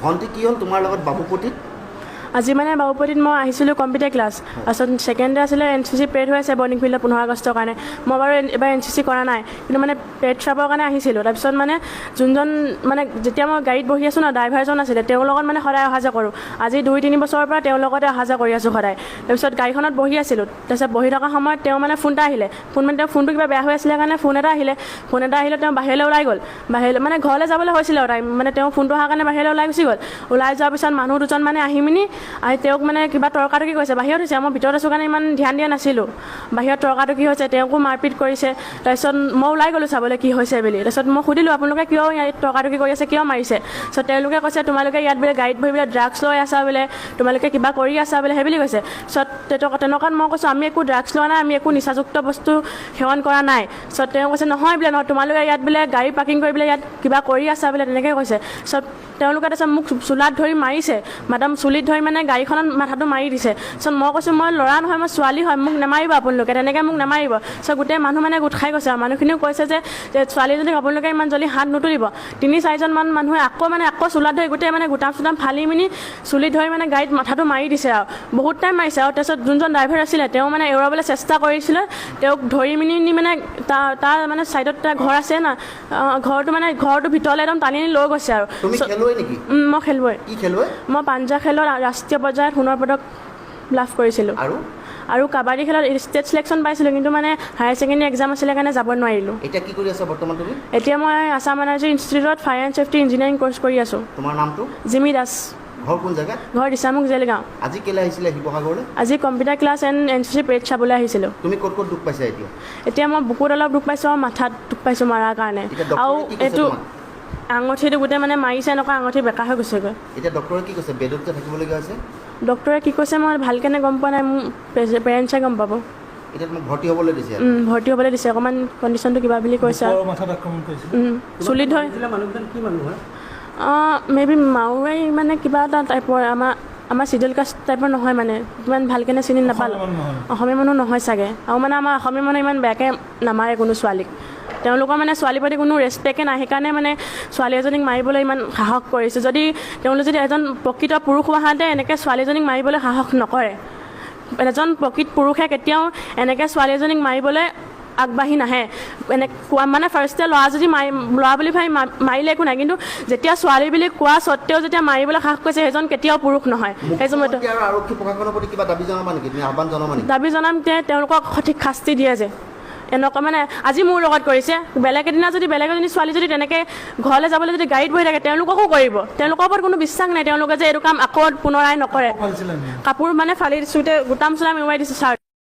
ভণ্টি কি হ'ল তোমাৰ লগত বাবুপতিত আজি মানে বাবুপতিত মই আহিছিলোঁ কম্পিউটাৰ ক্লাছ তাৰপিছত ছেকেণ্ড ডে আছিলে NCC পেড হৈ আছে বৰ্ণিং ফিল্ডত 15 আগষ্টৰ কাৰণে মই বাৰু এবাৰ NCC কৰা নাই কিন্তু মানে পেড চাবৰ কাৰণে আহিছিলোঁ তাৰপিছত মানে যোনজন মানে যেতিয়া মই গাড়ীত বহি আছোঁ ন ড্ৰাইভাৰজন আছিলে তেওঁৰ লগত মানে সদায় অহা যোৱা কৰোঁ আজি 2-3 বছৰৰ পৰা তেওঁৰ লগতে অহা যোৱা কৰি আছোঁ সদায় তাৰপিছত গাড়ীখনত বহি আছিলোঁ তাৰপিছত বহি থকা সময়ত তেওঁ মানে ফোন এটা আহিলে তেওঁৰ ফোনটো কিবা বেয়া হৈ আছিলে কাৰণে ফোন এটা আহিলে তেওঁ বাহিৰলৈ ওলাই গ'ল বাহিৰলৈ মানে ঘৰলৈ যাবলৈ হৈছিলে মানে তেওঁ ফোনটো অহাৰ কাৰণে বাহিৰলৈ ওলাই গুচি গ'ল ওলাই যোৱাৰ পিছত মানুহ দুজন মানে আহি তেওঁক মানে কিবা তৰ্কাতৰ্কি কৰিছে বাহিৰত হৈছে মই ভিতৰত আছোঁ কাৰণে ইমান ধ্যান দিয়া নাছিলোঁ বাহিৰত তৰ্কাতৰ্কি হৈছে তেওঁকো মাৰপিট কৰিছে তাৰপিছত মই ওলাই গ'লোঁ চাবলৈ কি হৈছে বুলি তাৰপিছত মই সুধিলোঁ আপোনালোকে কিয় ইয়াত তৰ্কাতৰ্কি কৰি আছে কিয় মাৰিছে তাৰপিছত তেওঁলোকে কৈছে তোমালোকে ইয়াত বোলে গাড়ীত বহি বোলে ড্ৰাগছ লৈ আছা বোলে তোমালোকে কিবা কৰি আছা বোলে সেই বুলি কৈছে তাৰপিছত তেনেকুৱাত মই কৈছোঁ আমি একো ড্ৰাগছ লোৱা নাই আমি একো নিচাযুক্ত বস্তু সেৱন কৰা নাই তাৰপিছত তেওঁ কৈছে নহয় বোলে নহয় তোমালোকে ইয়াত বোলে গাড়ী পাৰ্কিং কৰি বোলে ইয়াত কিবা কৰি আছা বোলে তেনেকৈ কৈছে তাৰপিছত তেওঁলোকে তাৰপিছত মোক চোলাত ধৰি মাৰিছে মাডাম চুলিত ধৰি মানে গাড়ীখনত মাথাটো মাৰি দিছে তাৰপিছত মই কৈছোঁ মই ল'ৰা নহয় মই ছোৱালী হয় মোক নেমাৰিব আপোনালোকে তেনেকৈ মোক নেমাৰিব তাৰপিছত গোটেই মানুহ মানে গোট খাই গৈছে আৰু মানুহখিনিও কৈছে যে ছোৱালীজনীক আপোনালোকে ইমান জল্দি হাত নুতুলিব 3-4জনমান মানুহে আকৌ চোলাত ধৰি গোটেই মানে গোটাম চোটাম ফালি মিনি চুলিত ধৰি মানে গাড়ীত মাথাটো মাৰি দিছে আৰু বহুত টাইম মাৰিছে আৰু তাৰপিছত যোনজন ড্ৰাইভাৰ আছিলে তেওঁ মানে এৰুৱাবলৈ চেষ্টা কৰিছিলে তেওঁক ধৰি মিনি মানে তাৰ মানে ছাইডত এটা ঘৰ আছে না ঘৰটো ভিতৰলৈ একদম টানি লৈ গৈছে আৰু মই খেলুৱৈ মই পাঞ্জা খেলত ৰাষ্ট্ৰীয় পৰ্যায়ত সোণৰ পদক লাভ কৰিছিলোঁ আৰু কাবাডী খেলত ষ্টেট চিলেকশ্যন পাইছিলোঁ কিন্তু মানে হায়াৰ ছেকেণ্ডেৰী এক্সাম আছিলে কাৰণে যাব নোৱাৰিলোঁ এতিয়া কি কৰি আছা বৰ্তমান তুমি এতিয়া মই আছাম এনাৰ্জি ইনষ্টিটিউটত fire and safety engineering course কৰি আছোঁ তোমাৰ নামটো জিমি দাস ঘৰ কোন জেগাত ঘৰ দিছামুখ জেলগাঁও আজি কেলে আহিছিলে শিৱসাগৰলৈ আজি কম্পিউটাৰ ক্লাছ এণ্ড NCC পেড চাবলৈ আহিছিলোঁ তুমি ক'ত দুখ পাইছা এতিয়া মই বুকুত অলপ দুখ পাইছোঁ আৰু মাথাত দুখ পাইছোঁ মাৰাৰ কাৰণে আৰু এইটো আঙুঠিটো গোটেই মানে মাৰিছে এনেকুৱা আঙুঠি বেকা হৈ গৈছেগৈ এতিয়া ডক্টৰে কি কৈছে বেডত থাকিবলগীয়া হৈছে ডক্টৰে কি কৈছে মই ভালকৈ গম পোৱা নাই মোৰ পেৰেণ্টছে গম পাব এতিয়া তোমাক ভৰ্তি হ'বলৈ দিছে অকণমান কণ্ডিশ্যনটো কিবা বুলি কৈছে চুলিত ধৰি মেবি মাওৱাৰী মানে কিবা এটা টাইপৰ আমাৰ চিডিউল কাষ্ট টাইপৰ নহয় মানে ইমান ভালকৈ চিনি নাপালোঁ অসমীয়া মানুহ নহয় চাগে আৰু মানে আমাৰ অসমীয়া মানুহ ইমান বেয়াকৈ নামাৰে কোনো ছোৱালীক তেওঁলোকৰ মানে ছোৱালীৰ প্ৰতি কোনো ৰেচপেক্টে নাই সেইকাৰণে মানে ছোৱালী এজনীক মাৰিবলৈ ইমান সাহস কৰিছে যদি তেওঁলোক যদি এজন প্ৰকৃত পুৰুষ হোৱাহেঁতে এনেকৈ ছোৱালী এজনীক মাৰিবলৈ সাহস নকৰে এজন প্ৰকৃত পুৰুষে কেতিয়াও এনেকৈ ছোৱালী এজনীক মাৰিবলৈ আগবাঢ়ি নাহে মানে ফাৰ্ষ্টে ল'ৰা বুলি ভাবি মাৰিলে একো নাই কিন্তু যেতিয়া ছোৱালী বুলি কোৱা স্বত্তেও যেতিয়া মাৰিবলৈ সাহস কৰিছে সেইজন কেতিয়াও পুৰুষ নহয় সেই সময়ত দাবী জনাম যে তেওঁলোকক সঠিক শাস্তি দিয়ে যে এনেকুৱা মানে আজি মোৰ লগত কৰিছে বেলেগ এদিনা যদি বেলেগ এজনী ছোৱালী যদি তেনেকৈ ঘৰলৈ যাবলৈ যদি গাড়ীত বহি থাকে তেওঁলোককো কৰিব তেওঁলোকৰ ওপৰত কোনো বিশ্বাস নাই তেওঁলোকে যে এইটো কাম আকৌ পুনৰাই নকৰে কাপোৰ মানে ফালি দিছোঁতে গোটাম চোলাম এৰুৱাই দিছোঁ ছাৰ